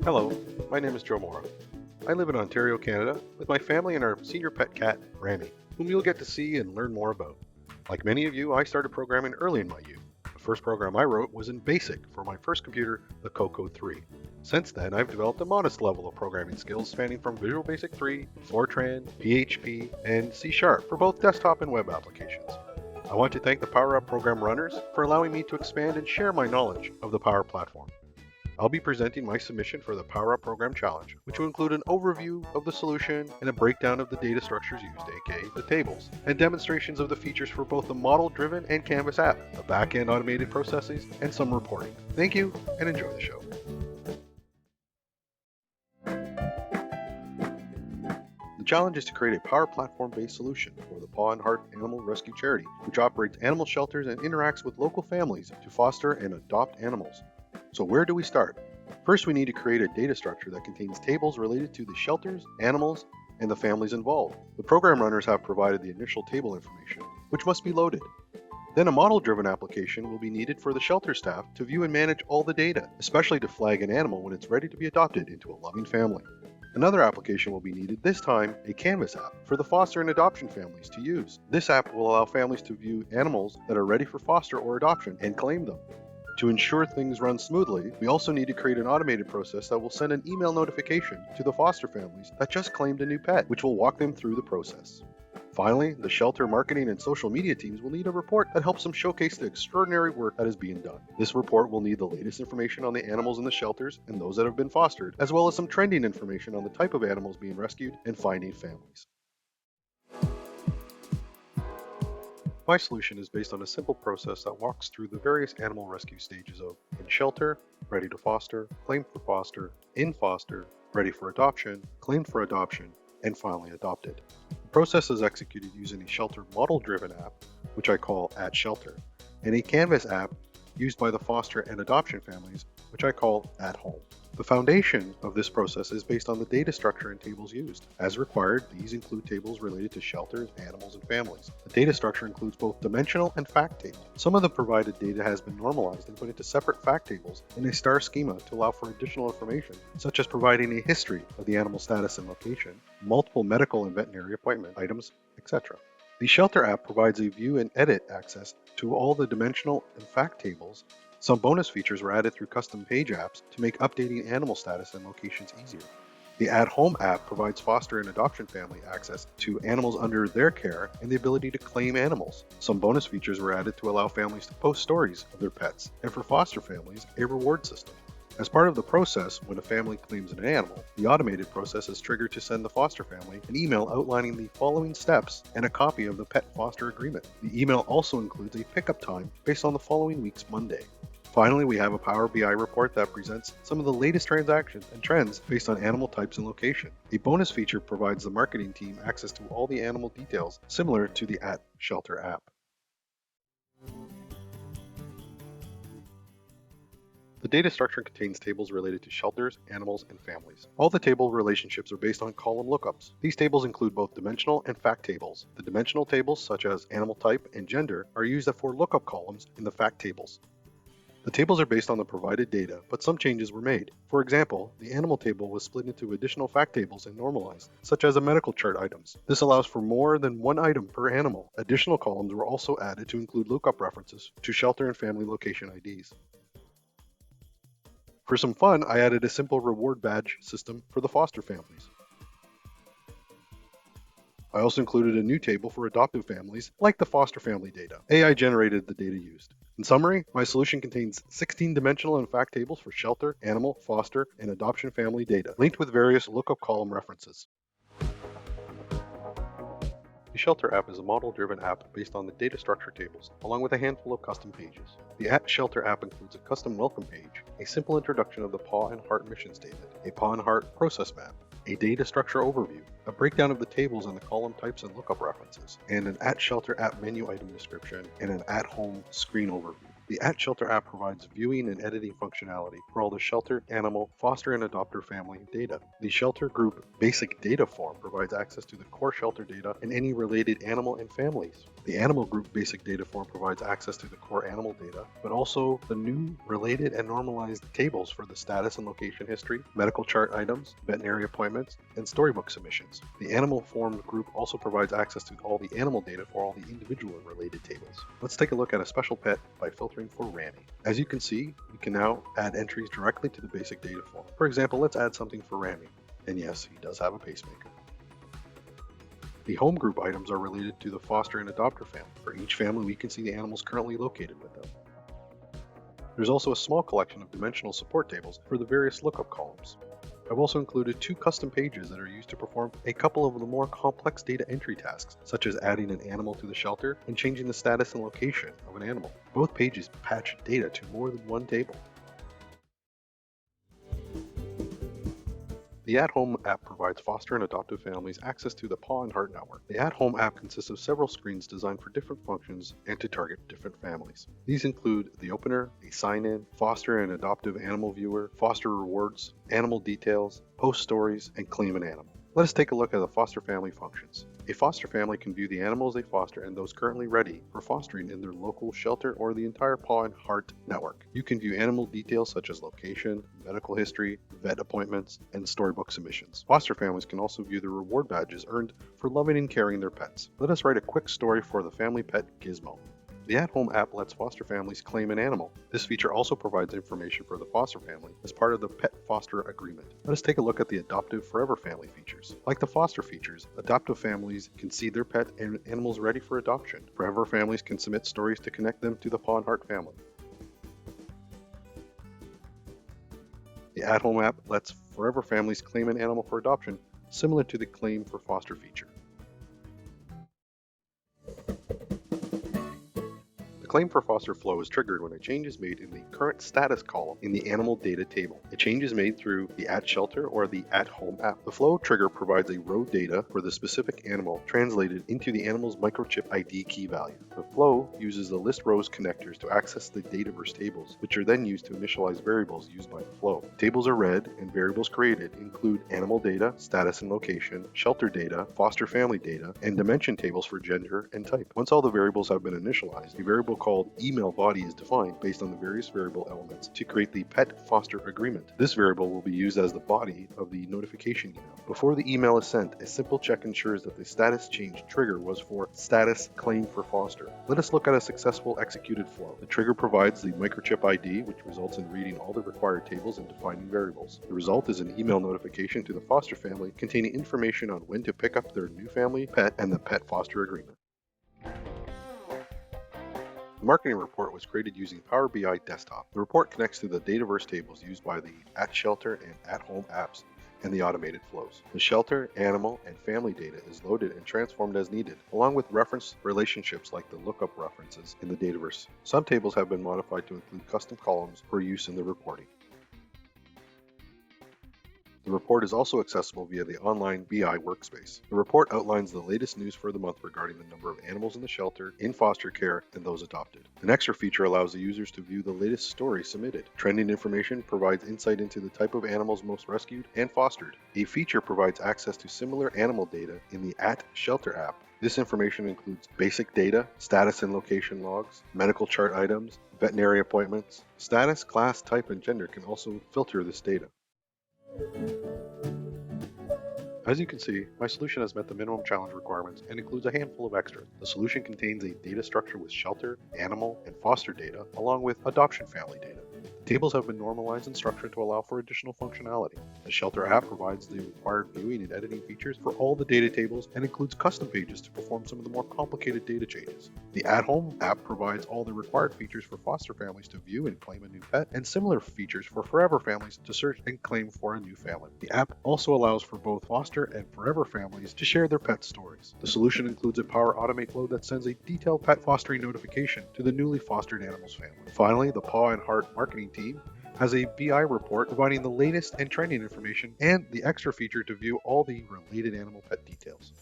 Hello, my name is Joe Moura. I live in Ontario, Canada, with my family and our senior pet cat, Rami, whom you'll get to see and learn more about. Like many of you, I started programming early in my youth. The first program I wrote was in BASIC for my first computer, the Coco 3. Since then, I've developed a modest level of programming skills spanning from Visual Basic 3, Fortran, PHP, and C# for both desktop and web applications. I want to thank the Power Up program runners for allowing me to expand and share my knowledge of the Power Platform. I'll be presenting my submission for the Power Up Program Challenge, which will include an overview of the solution and a breakdown of the data structures used, aka the tables, and demonstrations of the features for both the model-driven and Canvas app, the back-end automated processes, and some reporting. Thank you, and enjoy the show. The challenge is to create a Power Platform-based solution for the Paw and Heart Animal Rescue Charity, which operates animal shelters and interacts with local families to foster and adopt animals. So where do we start? First, we need to create a data structure that contains tables related to the shelters, animals, and the families involved. The program runners have provided the initial table information, which must be loaded. Then a model-driven application will be needed for the shelter staff to view and manage all the data, especially to flag an animal when it's ready to be adopted into a loving family. Another application will be needed, this time a Canvas app, for the foster and adoption families to use. This app will allow families to view animals that are ready for foster or adoption and claim them. To ensure things run smoothly, we also need to create an automated process that will send an email notification to the foster families that just claimed a new pet, which will walk them through the process. Finally, the shelter marketing and social media teams will need a report that helps them showcase the extraordinary work that is being done. This report will need the latest information on the animals in the shelters and those that have been fostered, as well as some trending information on the type of animals being rescued and finding families. My solution is based on a simple process that walks through the various animal rescue stages of in shelter, ready to foster, claimed for foster, in foster, ready for adoption, claimed for adoption, and finally adopted. The process is executed using a shelter model-driven app, which I call @Shelter, and a Canvas app used by the foster and adoption families, which I call @Home. The foundation of this process is based on the data structure and tables used. As required, these include tables related to shelters, animals, and families. The data structure includes both dimensional and fact tables. Some of the provided data has been normalized and put into separate fact tables in a star schema to allow for additional information, such as providing a history of the animal status and location, multiple medical and veterinary appointment items, etc. The Shelter app provides a view and edit access to all the dimensional and fact tables. Some bonus features were added through custom page apps to make updating animal status and locations easier. The @Home app provides foster and adoption family access to animals under their care and the ability to claim animals. Some bonus features were added to allow families to post stories of their pets, and for foster families, a reward system. As part of the process, when a family claims an animal, the automated process is triggered to send the foster family an email outlining the following steps and a copy of the pet foster agreement. The email also includes a pickup time based on the following week's Monday. Finally, we have a Power BI report that presents some of the latest transactions and trends based on animal types and location. A bonus feature provides the marketing team access to all the animal details, similar to the @Shelter app. The data structure contains tables related to shelters, animals, and families. All the table relationships are based on column lookups. These tables include both dimensional and fact tables. The dimensional tables, such as animal type and gender, are used for lookup columns in the fact tables. The tables are based on the provided data, but some changes were made. For example, the animal table was split into additional fact tables and normalized, such as the medical chart items. This allows for more than one item per animal. Additional columns were also added to include lookup references to shelter and family location IDs. For some fun, I added a simple reward badge system for the foster families. I also included a new table for adoptive families, like the foster family data. AI generated the data used. In summary, my solution contains 16 dimensional and fact tables for shelter, animal, foster, and adoption family data, linked with various lookup column references. The Shelter app is a model-driven app based on the data structure tables, along with a handful of custom pages. The @Shelter app includes a custom welcome page, a simple introduction of the Paw and Heart mission statement, a Paw and Heart process map, a data structure overview, a breakdown of the tables and the column types and lookup references, and an @Shelter app menu item description, and an @Home screen overview. The @Shelter app provides viewing and editing functionality for all the shelter, animal, foster, and adopter family data. The Shelter Group Basic Data Form provides access to the core shelter data and any related animal and families. The Animal Group Basic Data Form provides access to the core animal data, but also the new related and normalized tables for the status and location history, medical chart items, veterinary appointments, and storybook submissions. The Animal Form Group also provides access to all the animal data for all the individual and related tables. Let's take a look at a special pet by filtering for Rami. As you can see, we can now add entries directly to the basic data form. For example, let's add something for Rami. And yes, he does have a pacemaker. The home group items are related to the foster and adopter family. For each family, we can see the animals currently located with them. There's also a small collection of dimensional support tables for the various lookup columns. I've also included 2 custom pages that are used to perform a couple of the more complex data entry tasks, such as adding an animal to the shelter and changing the status and location of an animal. Both pages patch data to more than one table. The @Home app provides foster and adoptive families access to the Paw and Heart network. The @Home app consists of several screens designed for different functions and to target different families. These include the opener, a sign-in, foster and adoptive animal viewer, foster rewards, animal details, post stories, and claim an animal. Let us take a look at the foster family functions. A foster family can view the animals they foster and those currently ready for fostering in their local shelter or the entire Paw and Heart network. You can view animal details such as location, medical history, vet appointments, and storybook submissions. Foster families can also view the reward badges earned for loving and caring their pets. Let us write a quick story for the family pet Gizmo. The @Home app lets foster families claim an animal. This feature also provides information for the foster family as part of the pet foster agreement. Let us take a look at the adoptive forever family features. Like the foster features, adoptive families can see their pet and animals ready for adoption. Forever families can submit stories to connect them to the Paw and Heart family. The @Home app lets forever families claim an animal for adoption, similar to the claim for foster feature. The claim for foster flow is triggered when a change is made in the current status column in the animal data table. A change is made through the @Shelter or the @Home app. The flow trigger provides a row data for the specific animal translated into the animal's microchip ID key value. The flow uses the list rows connectors to access the Dataverse tables, which are then used to initialize variables used by the flow. Tables are read and variables created include animal data, status and location, shelter data, foster family data, and dimension tables for gender and type. Once all the variables have been initialized, a variable called email body is defined based on the various variable elements to create the pet foster agreement. This variable will be used as the body of the notification email. Before the email is sent, a simple check ensures that the status change trigger was for status claim for foster. Let us look at a successful executed flow. The trigger provides the microchip ID, which results in reading all the required tables and defining variables. The result is an email notification to the foster family containing information on when to pick up their new family pet and the pet foster agreement. The marketing report was created using Power BI Desktop. The report connects to the Dataverse tables used by the @Shelter and @Home apps and the automated flows. The shelter, animal, and family data is loaded and transformed as needed, along with reference relationships like the lookup references in the Dataverse. Some tables have been modified to include custom columns for use in the reporting. The report is also accessible via the online BI workspace. The report outlines the latest news for the month regarding the number of animals in the shelter, in foster care, and those adopted. An extra feature allows the users to view the latest story submitted. Trending information provides insight into the type of animals most rescued and fostered. A feature provides access to similar animal data in the @Shelter app. This information includes basic data, status and location logs, medical chart items, veterinary appointments. Status, class, type, and gender can also filter this data. As you can see, my solution has met the minimum challenge requirements and includes a handful of extras. The solution contains a data structure with shelter, animal, and foster data, along with adoption family data. Tables have been normalized and structured to allow for additional functionality. The Shelter app provides the required viewing and editing features for all the data tables and includes custom pages to perform some of the more complicated data changes. The @Home app provides all the required features for foster families to view and claim a new pet, and similar features for forever families to search and claim for a new family. The app also allows for both foster and forever families to share their pet stories. The solution includes a Power Automate flow that sends a detailed pet fostering notification to the newly fostered animal's family. Finally, the Paw and Heart marketing team has a BI report providing the latest and trending information and the extra feature to view all the related animal pet details.